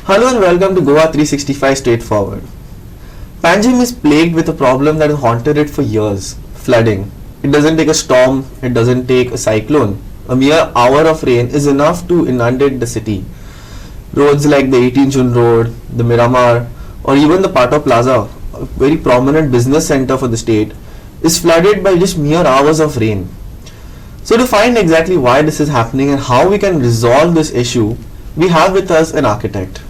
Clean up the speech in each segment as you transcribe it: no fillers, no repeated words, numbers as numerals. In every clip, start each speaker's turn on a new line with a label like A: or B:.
A: Hello and welcome to Goa 365 Straightforward. Panjim is plagued with a problem that has haunted it for years, flooding. It doesn't take a storm, it doesn't take a cyclone. A mere hour of rain is enough to inundate the city. Roads like the 18 June Road, the Miramar, or even the Pato Plaza, a very prominent business center for the state, is flooded by just mere hours of rain. So to find exactly why this is happening and how we can resolve this issue, we have with us an architect.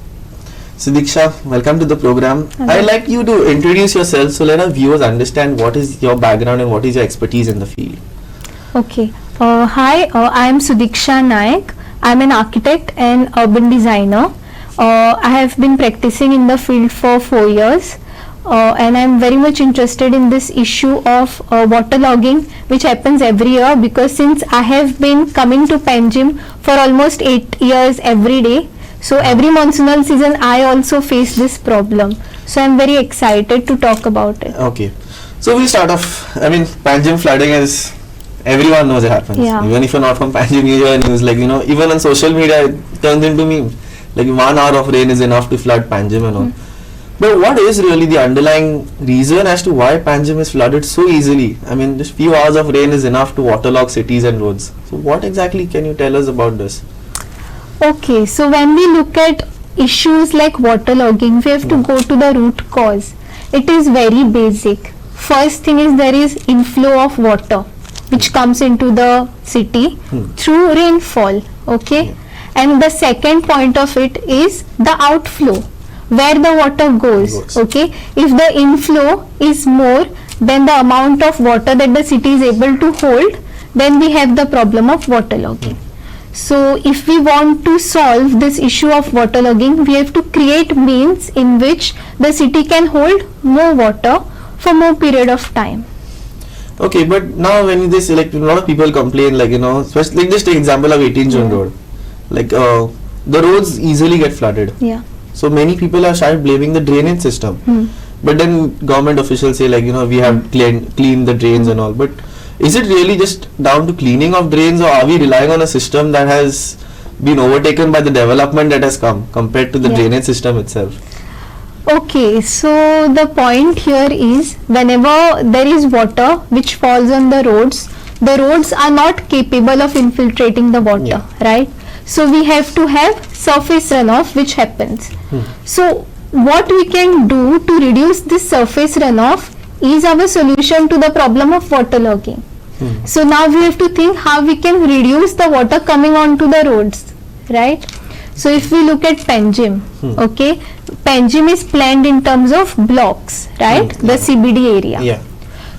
A: Sudiksha, welcome to the program.
B: Hello.
A: I'd like you to introduce yourself so let our viewers understand what is your background and what is your expertise in the field.
B: Okay. Hi, I am Sudiksha Naik. I am an architect and urban designer. I have been practicing in the field for 4 years. And I am very much interested in this issue of waterlogging, which happens every year, because since I have been coming to Panjim for almost 8 years every day, so every monsoonal season I also face this problem. So I am very excited to talk about it.
A: Okay. So we'll start off. Panjim flooding is, everyone knows it happens.
B: Yeah.
A: Even if you're not from Panjim, you hear news, even on social media it turns into meme. 1 hour of rain is enough to flood Panjim and all. But what is really the underlying reason as to why Panjim is flooded so easily? Just few hours of rain is enough to waterlog cities and roads. So what exactly can you tell us about this?
B: Okay, so when we look at issues like waterlogging, we have to go to the root cause. It is very basic. First thing is there is inflow of water which comes into the city through rainfall. Okay, and the second point of it is the outflow, where the water goes. Okay, if the inflow is more than the amount of water that the city is able to hold, then we have the problem of waterlogging. So if we want to solve this issue of waterlogging, we have to create means in which the city can hold more water for more period of time.
A: Okay, but now when this, a lot of people complain, especially just take example of 18 June Road. The roads easily get flooded.
B: Yeah.
A: So many people have started blaming the drainage system. But then government officials say we have cleaned the drains and all. But is it really just down to cleaning of drains, or are we relying on a system that has been overtaken by the development that has come compared to the drainage system itself?
B: Okay, so the point here is whenever there is water which falls on the roads are not capable of infiltrating the water, right? So we have to have surface runoff which happens. So what we can do to reduce this surface runoff is our solution to the problem of waterlogging. So now we have to think how we can reduce the water coming onto the roads, right? So if we look at Panjim, okay, Panjim is planned in terms of blocks, right? The CBD area.
A: Yeah.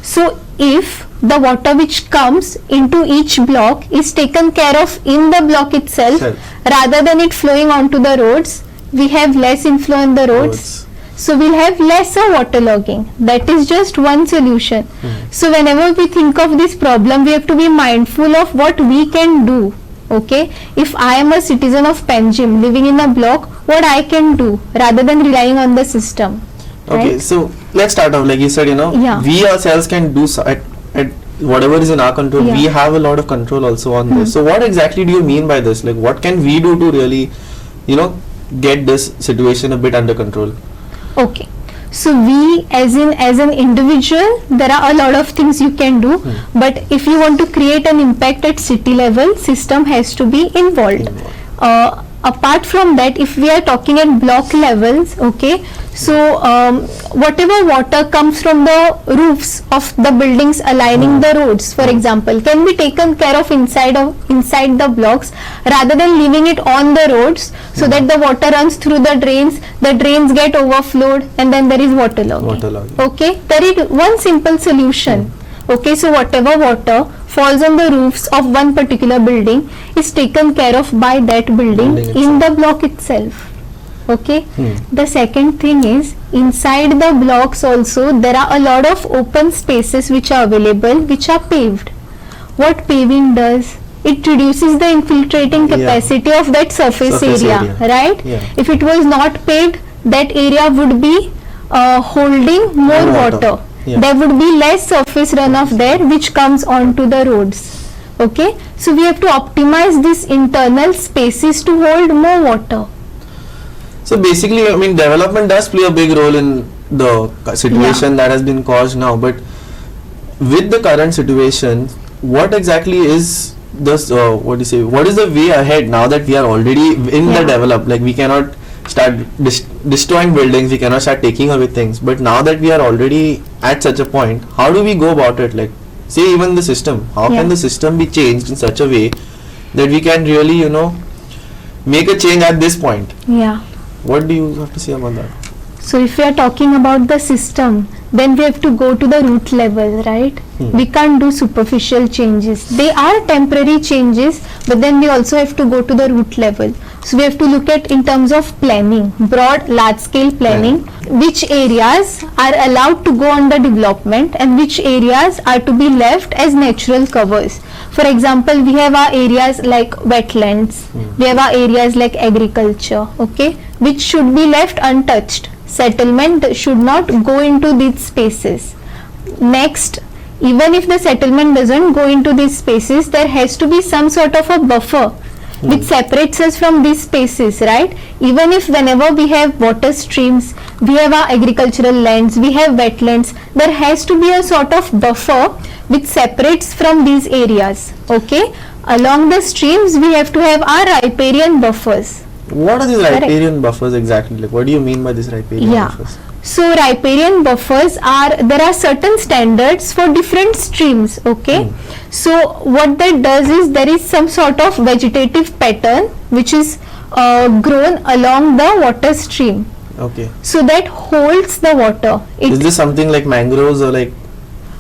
B: So if the water which comes into each block is taken care of in the block itself, rather than it flowing onto the roads, we have less inflow in the roads. So we'll have lesser waterlogging. That is just one solution. So whenever we think of this problem, we have to be mindful of what we can do. Okay, if I am a citizen of Panjim living in a block, what I can do rather than relying on the system.
A: Okay,
B: right?
A: so let's start off. Like you said, we ourselves can do at whatever is in our control. We have a lot of control also on this. So what exactly do you mean by this? What can we do to really, get this situation a bit under control?
B: Okay, so we as an individual, there are a lot of things you can do, but if you want to create an impact at city level, system has to be involved. Apart from that, if we are talking at block levels, okay, so whatever water comes from the roofs of the buildings aligning the roads, for example, can be taken care of inside the blocks rather than leaving it on the roads, so that the water runs through the drains get overflowed, and then there is waterlogging. Okay, there is one simple solution. Okay, so whatever water falls on the roofs of one particular building is taken care of by that building in the block itself. Okay, the second thing is inside the blocks also there are a lot of open spaces which are available, which are paved. What paving does? It reduces the infiltrating capacity of that surface area, right? If it was not paved, that area would be holding more water. There would be less surface runoff there which comes onto the roads. Okay, so we have to optimize these internal spaces to hold more water.
A: So basically, I mean, development does play a big role in the situation that has been caused now. But with the current situation, what exactly is this? What do you say? What is the way ahead now that we are already in the develop? Like, we cannot start destroying buildings. We cannot start taking away things. But now that we are already at such a point, how do we go about it? Like, say even the system. How can the system be changed in such a way that we can really, you know, make a change at this point?
B: Yeah.
A: What do you have to say about that?
B: So if we are talking about the system, then we have to go to the root level, right? We can't do superficial changes. They are temporary changes, but then we also have to go to the root level. So we have to look at in terms of planning, broad, large scale planning, which areas are allowed to go under development and which areas are to be left as natural covers. For example, we have our areas like wetlands, we have our areas like agriculture, okay, which should be left untouched. Settlement should not go into these spaces. Next, even if the settlement doesn't go into these spaces, there has to be some sort of a buffer which separates us from these spaces, right? Even if whenever we have water streams, we have our agricultural lands, we have wetlands, there has to be a sort of buffer which separates from these areas, okay? Along the streams, we have to have our riparian buffers.
A: What are these riparian buffers exactly? Like, what do you mean by these riparian buffers?
B: So riparian buffers there are certain standards for different streams, okay? So what that does is there is some sort of vegetative pattern which is grown along the water stream.
A: Okay.
B: So that holds the water.
A: Is this something like mangroves or like?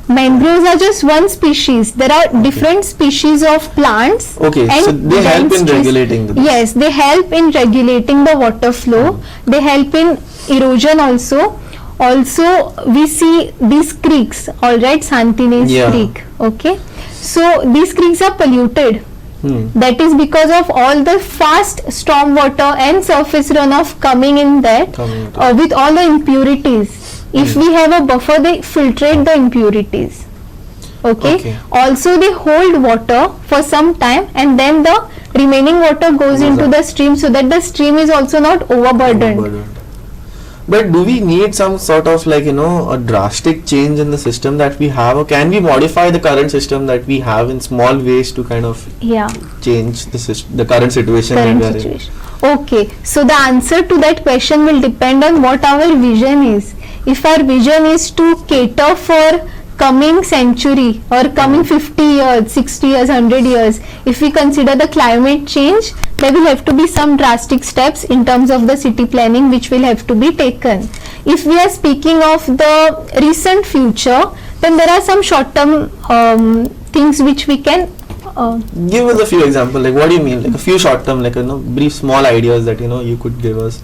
B: Mangroves are just one species. There are different species of plants.
A: Okay,
B: and
A: so they help in regulating the.
B: Yes, they help in regulating the water flow. They help in erosion also. Also, we see these creeks, alright, Santines Creek. Okay, so these creeks are polluted. That is because of all the fast storm water and surface runoff coming in there with all the impurities. If we have a buffer, they filtrate the impurities. Okay. Also, they hold water for some time and then the remaining water goes into the stream so that the stream is also not overburdened.
A: But do we need some sort of like, you know, a drastic change in the system that we have, or can we modify the current system that we have in small ways to kind of change the current situation that we are in?
B: Okay, so the answer to that question will depend on what our vision is. If our vision is to cater for coming century or coming 50 years, 60 years, 100 years, if we consider the climate change, there will have to be some drastic steps in terms of the city planning which will have to be taken. If we are speaking of the recent future, then there are some short-term things which we can
A: give us a few examples. Like, what do you mean? Like a few short-term, like, you know, brief, small ideas that, you know, you could give us.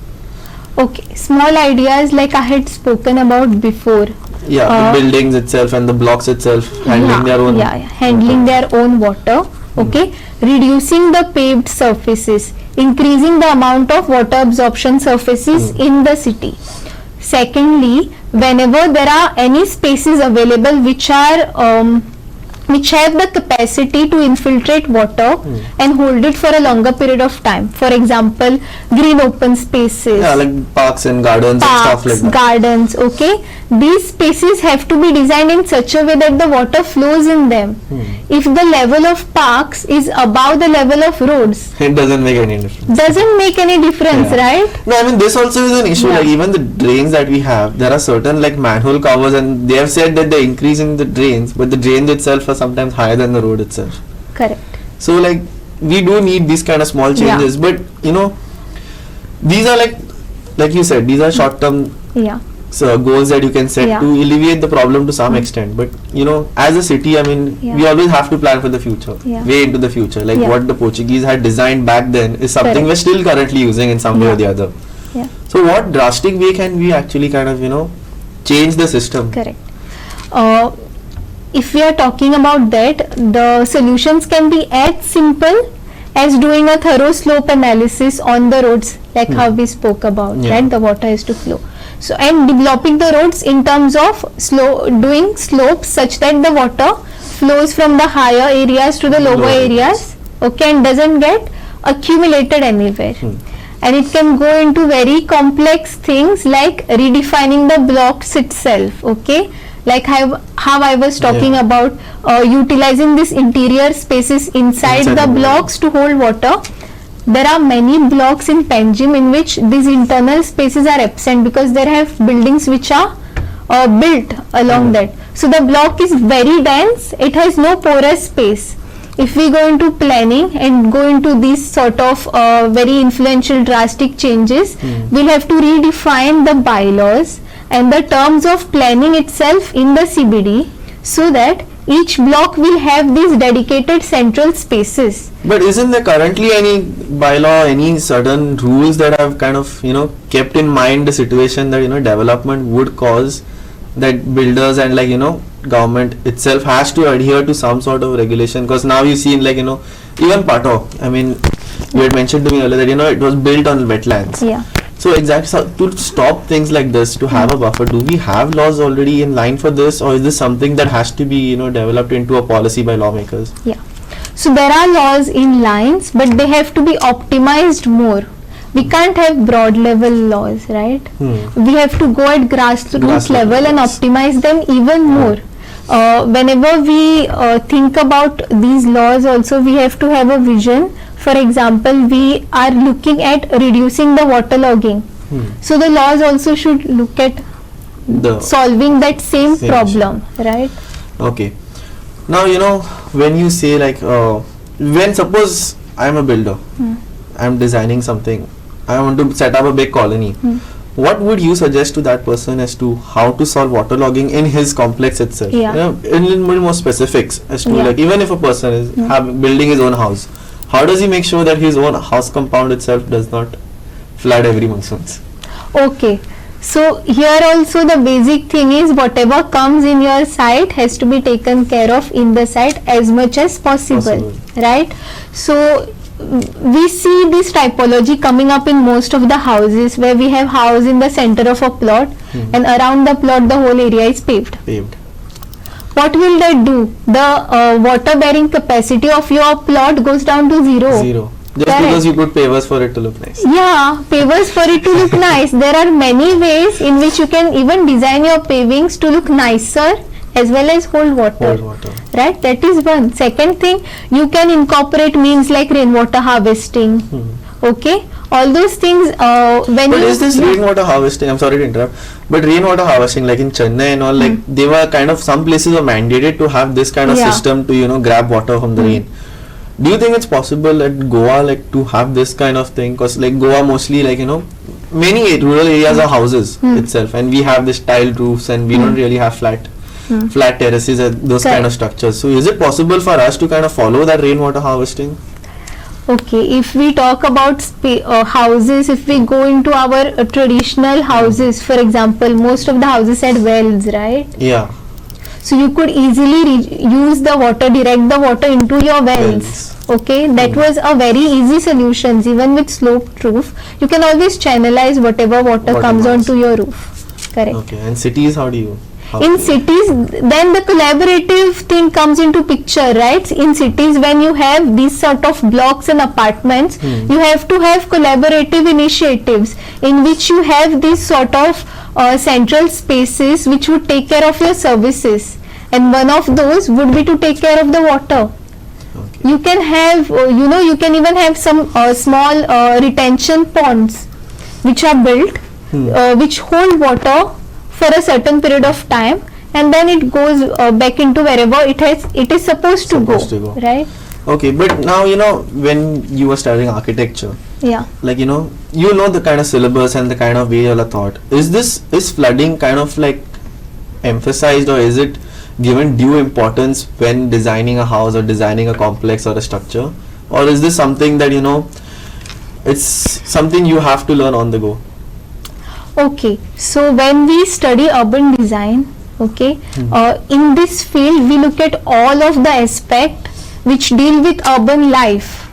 B: Okay, small ideas like I had spoken about before.
A: Yeah, the buildings itself and the blocks itself handling their own.
B: Handling their own water. Okay, reducing the paved surfaces, increasing the amount of water absorption surfaces in the city. Secondly, whenever there are any spaces available which are which have the capacity to infiltrate water and hold it for a longer period of time. For example, green open spaces.
A: Yeah, like parks and gardens and stuff like that.
B: Gardens, okay. These spaces have to be designed in such a way that the water flows in them. If the level of parks is above the level of roads,
A: it doesn't make any difference.
B: Doesn't make any difference, right?
A: No, I mean, this also is an issue. Like, even the drains that we have, there are certain like manhole covers, and they have said that they're increasing the drains, but the drains itself are sometimes higher than the road itself.
B: Correct.
A: So like, we do need these kind of small changes, but you know, these are like you said, these are short term goals that you can set to alleviate the problem to some extent. But you know, as a city, I mean, we always have to plan for the future, way into the future. Like what the Portuguese had designed back then is something we're still currently using in some way or the other. So what drastic way can we actually kind of, you know, change the system?
B: Correct. If we are talking about that, the solutions can be as simple as doing a thorough slope analysis on the roads, like how we spoke about, right? The water has to flow. So, and developing the roads in terms of doing slopes such that the water flows from the higher areas to the lower areas, okay, and doesn't get accumulated anywhere. and it can go into very complex things like redefining the blocks itself. Okay, like how I was talking
A: Yeah.
B: about utilizing this interior spaces inside
A: Inside
B: the
A: the building.
B: blocks to hold water. There are many blocks in Panjim in which these internal spaces are absent because there have buildings which are built along that. So the block is very dense, it has no porous space. If we go into planning and go into these sort of very influential drastic changes, we'll have to redefine the bylaws and the terms of planning itself in the CBD so that each block will have these dedicated central spaces.
A: But isn't there currently any bylaw, any certain rules that have kind of, kept in mind the situation that, development would cause, that builders and government itself has to adhere to some sort of regulation? Because now you see even Pato, I mean, you had mentioned to me earlier that, it was built on wetlands.
B: Yeah.
A: So exactly, so to stop things like this, to have a buffer, do we have laws already in line for this, or is this something that has to be, developed into a policy by lawmakers?
B: Yeah. So there are laws in lines, but they have to be optimized more. We can't have broad level laws, right? We have to go at grassroots level and
A: yes.
B: optimize them even more. Whenever we think about these laws also, we have to have a vision. For example, we are looking at reducing the waterlogging. So the laws also should look at
A: The
B: solving that same
A: Same
B: problem, right?
A: Okay. Now, when you say when suppose I'm a builder, I'm designing something, I want to set up a big colony. What would you suggest to that person as to how to solve waterlogging in his complex itself?
B: Yeah.
A: In a little more specifics as to
B: Yeah.
A: even if a person is building his own house, how does he make sure that his own house compound itself does not flood every monsoons?
B: Okay. So here also the basic thing is whatever comes in your site has to be taken care of in the site as much as possible. Right? So we see this typology coming up in most of the houses where we have house in the center of a plot and around the plot the whole area is paved. What will that do? The water bearing capacity of your plot goes down to zero.
A: Zero. Just
B: Correct.
A: because you put pavers for it to look nice.
B: Yeah, pavers for it to look nice. There are many ways in which you can even design your pavings to look nicer as well as hold water.
A: Hold water.
B: Right, that is one. Second thing, you can incorporate means like rainwater harvesting. Okay, all those things when
A: But
B: you
A: is this rainwater harvesting? I'm sorry to interrupt. But rainwater harvesting, like in Chennai and all, like they were kind of, some places were mandated to have this kind of
B: Yeah.
A: system to grab water from the rain. Do you think it's possible at Goa to have this kind of thing? Because Goa mostly many rural areas are houses itself, and we have this tiled roofs, and we don't really have flat terraces and those kind of structures. So is it possible for us to kind of follow that rainwater harvesting?
B: Okay, if we talk about houses, if we go into our traditional houses, for example, most of the houses had wells, right?
A: Yeah.
B: So you could easily use the water, direct the water into your wells. Okay, that was a very easy solution. Even with sloped roof, you can always channelize whatever water comes onto your roof. Correct.
A: Okay, and cities, how do you?
B: In cities, then the collaborative thing comes into picture, right? In cities, when you have these sort of blocks and apartments, you have to have collaborative initiatives in which you have these sort of central spaces which would take care of your services, and one of those would be to take care of the water.
A: Okay.
B: You can have, you can even have some small retention ponds which are built, which hold water for a certain period of time, and then it goes back into wherever it is supposed to go, right?
A: Okay, but now when you were studying architecture,
B: Yeah.
A: the kind of syllabus and the kind of way you all are taught. Is flooding kind of emphasized, or is it given due importance when designing a house or designing a complex or a structure, or is this something that it's something you have to learn on the go?
B: Okay, so when we study urban design, okay, in this field we look at all of the aspect which deal with urban life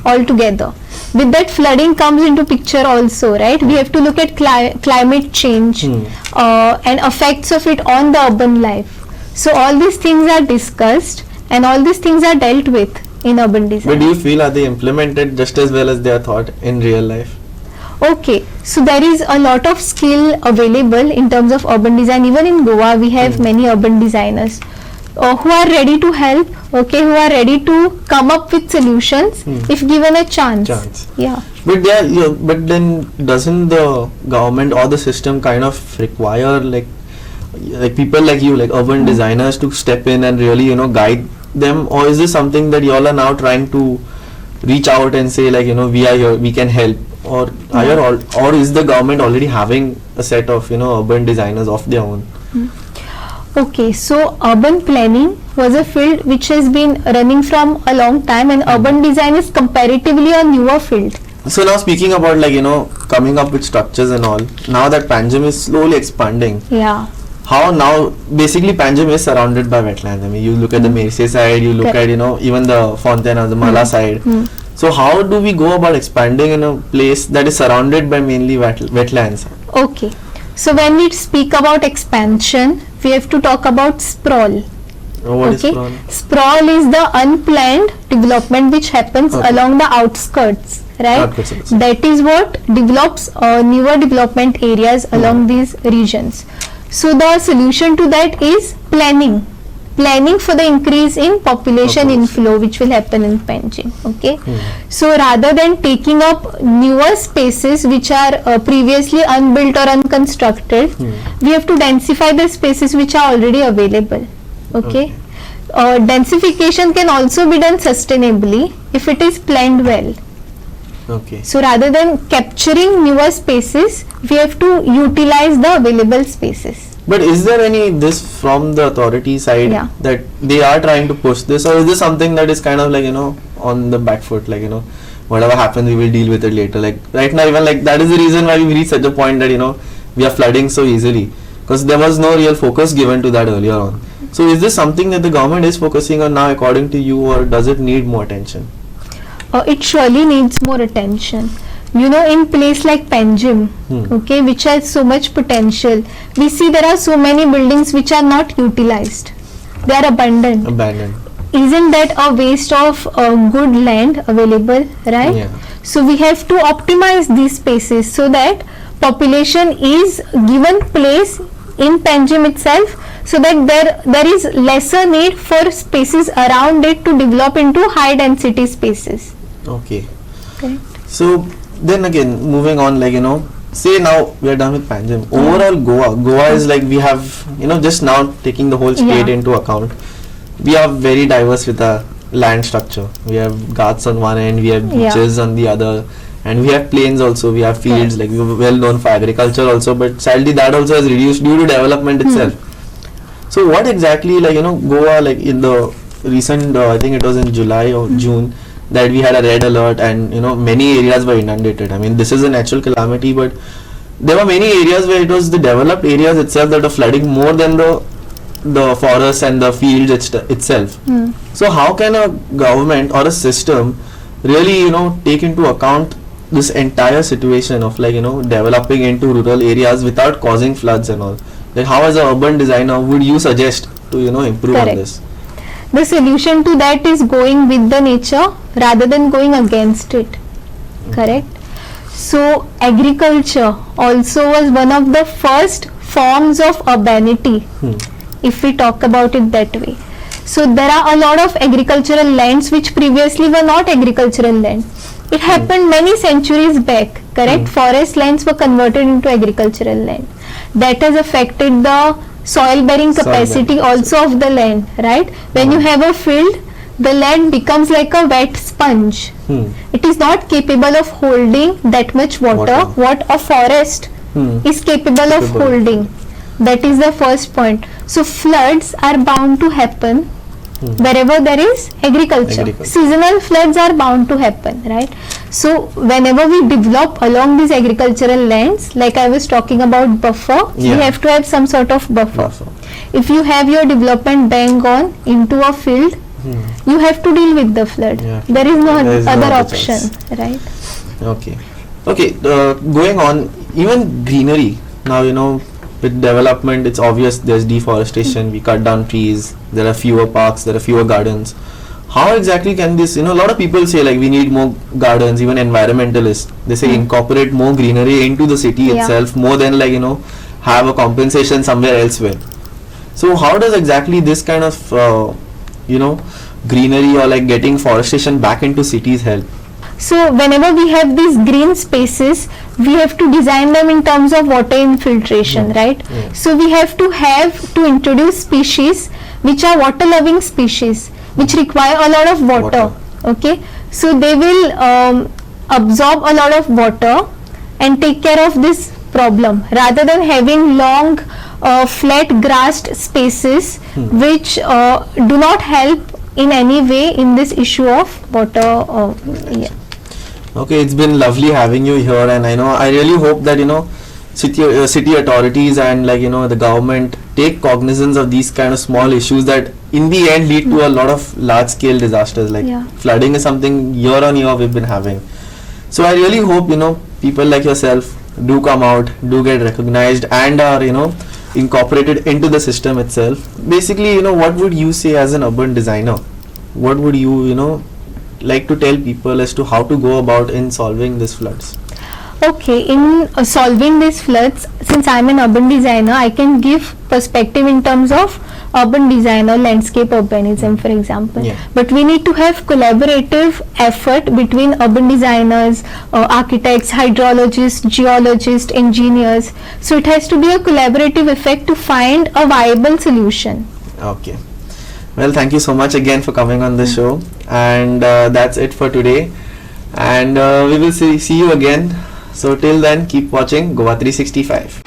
B: altogether. With that, flooding comes into picture also, right? We have to look at climate change and effects of it on the urban life. So all these things are discussed and all these things are dealt with in urban design.
A: But do you feel, are they implemented just as well as they are thought in real life?
B: Okay, so there is a lot of skill available in terms of urban design. Even in Goa, we have many urban designers who are ready to help. Okay, who are ready to come up with solutions if given a chance. Yeah.
A: But but then doesn't the government or the system kind of require like people like you, like urban designers, to step in and really guide them, or is this something that y'all are now trying to reach out and say like we are here, we can help, or are you all, or is the government already having a set of urban designers of their own?
B: Okay, so urban planning was a field which has been running from a long time, and urban design is comparatively a newer field.
A: So now speaking about like coming up with structures and all, now that Panjim is slowly expanding,
B: Yeah.
A: how now basically Panjim is surrounded by wetlands. I mean, you look at the Mersey side, you look at even the Fontana, the Mala side. So how do we go about expanding in a place that is surrounded by mainly wetlands?
B: Okay, so when we speak about expansion, we have to talk about sprawl.
A: What is sprawl?
B: Sprawl is the unplanned development which happens along the outskirts, right?
A: Outskirts.
B: That is what develops newer development areas along these regions. So the solution to that is planning for the increase in population inflow which will happen in Panjim. Okay, so rather than taking up newer spaces which are previously unbuilt or unconstructed, we have to densify the spaces which are already available. Okay, densification can also be done sustainably if it is planned well.
A: Okay.
B: So rather than capturing newer spaces, we have to utilize the available spaces.
A: But is there any this from the authority side that they are trying to push this, or is this something that is kind of like on the back foot, like whatever happens we will deal with it later? Like right now, even like that is the reason why we reached such a point that we are flooding so easily, because there was no real focus given to that earlier on. So is this something that the government is focusing on now according to you, or does it need more attention?
B: It surely needs more attention. In place like Panjim, okay, which has so much potential, we see there are so many buildings which are not utilized. They are abandoned. Isn't that a waste of good land available, right?
A: Yeah.
B: So we have to optimize these spaces so that population is given place in Panjim itself, so that there is lesser need for spaces around it to develop into high density spaces.
A: Okay.
B: Correct.
A: So then again, moving on, like say now we are done with Panjim. Overall, Goa is like, we have just now taking the whole state into account, we are very diverse with our land structure. We have ghats on one end, we have beaches on the other, and we have plains also, we have fields, like we were well known for agriculture also, but sadly that also has reduced due to development itself. So what exactly, like Goa, like in the recent I think it was in July or June that we had a red alert, and many areas were inundated. I mean, this is a natural calamity, but there were many areas where it was the developed areas itself that are flooding more than the forests and the fields itself. So how can a government or a system really take into account this entire situation of like developing into rural areas without causing floods and all? Like how, as an urban designer, would you suggest to improve on this?
B: The solution to that is going with the nature rather than going against it. Correct. So agriculture also was one of the first forms of urbanity, if we talk about it that way. So there are a lot of agricultural lands which previously were not agricultural land. It happened many centuries back. Correct. Forest lands were converted into agricultural land. That has affected the soil bearing capacity also of the land, right? When you have a field, the land becomes like a wet sponge. It is not capable of holding that much water what a forest is capable of holding. That is the first point. So floods are bound to happen wherever there is agriculture. Seasonal floods are bound to happen, right? So whenever we develop along these agricultural lands, like I was talking about buffer, we have to have some sort of buffer. If you have your development bang on into a field, you have to deal with the flood. There is no other option, right?
A: Okay. Going on, even greenery now, with development, it's obvious there's deforestation, we cut down trees, there are fewer parks, there are fewer gardens. how exactly can this, a lot of people say like we need more gardens, even environmentalists, they say incorporate more greenery into the city
B: Yeah.
A: itself, more than like, have a compensation somewhere elsewhere. So how does exactly this kind of, greenery or like getting forestation back into cities help?
B: So whenever we have these green spaces, we have to design them in terms of water infiltration, right?
A: Yeah.
B: So we have to introduce species which are water loving species, which require a lot of water. Okay, so they will absorb a lot of water and take care of this problem, rather than having long flat grassed spaces which do not help in any way in this issue of water. Yeah.
A: Okay, it's been lovely having you here, and I really hope that city authorities and like the government take cognizance of these kind of small issues that in the end lead to a lot of large scale disasters. Like
B: Yeah.
A: flooding is something year on year we've been having. So I really hope people like yourself do come out, do get recognized, and are incorporated into the system itself. Basically, what would you say as an urban designer? What would you like to tell people as to how to go about in solving these floods?
B: Okay, in solving these floods, since I'm an urban designer, I can give perspective in terms of urban design or landscape urbanism, for example.
A: Yeah.
B: But we need to have collaborative effort between urban designers, architects, hydrologists, geologists, engineers. So it has to be a collaborative effect to find a viable solution.
A: Okay. Well, thank you so much again for coming on the show, and that's it for today, and we will see you again. So till then, keep watching Goa 365.